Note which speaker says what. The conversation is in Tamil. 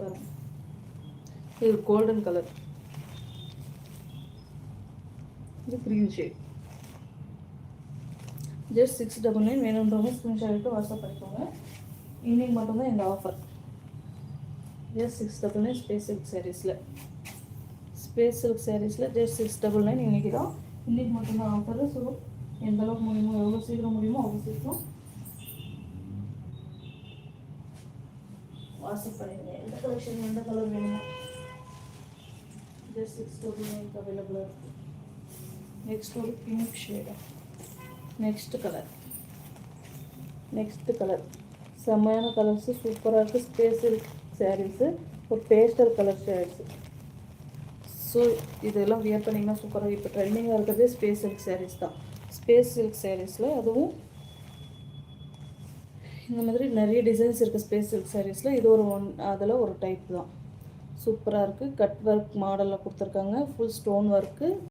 Speaker 1: பாருங்க, இது கோல்டன் கலர், இது க்ரீன் ஷேட். ஜஸ்ட் 699. வேணுன்றவங்க ஸ்க்ரீன்ஷாட் எடுத்து வாட்ஸ்அப் பண்ணிக்கோங்க. இன்னைக்கு மட்டும்தான் இந்த ஆஃபர். ஜஸ்ட் 699 ஸ்பேஸ் சில்க் சாரீஸில் ஜஸ்ட் 699 இன்றைக்கி தான், இன்றைக்கி மட்டும்தான் ஆஃபரு. ஸோ எந்த அளவுக்கு முடியுமோ, எவ்வளோ சீக்கிரம் முடியுமோ அவ்வளோ சீக்கிரம் வாட்ஸ்அப் பண்ணிடுங்க. எந்த கலெக்ஷன், எந்த கலர் வேணுமோ ஜஸ்ட் 699 அவைலபிளாக இருக்குது. நெக்ஸ்ட் ஒரு பிங்க் ஷேடு. நெக்ஸ்ட் கலர் செம்மையான கலர்ஸு, சூப்பராக இருக்குது. ஸ்பேஸ் சில்க் சாரீஸு, ஒரு பேஸ்டல் கலர் ஷேட்ஸு. ஸோ இதெல்லாம் வியர் பண்ணிங்கன்னா சூப்பராக. இப்போ ட்ரெண்டிங்காக இருக்கிறதே ஸ்பேஸ் சில்க் சாரீஸ் தான். ஸ்பேஸ் சில்க் சாரீஸில் அதுவும் இந்த மாதிரி நிறைய டிசைன்ஸ் இருக்குது. ஸ்பேஸ் சில்க் சாரீஸில் இது ஒரு அதில் ஒரு டைப் தான். சூப்பராக இருக்குது. கட் ஒர்க் மாடலில் கொடுத்துருக்காங்க. Full stone work.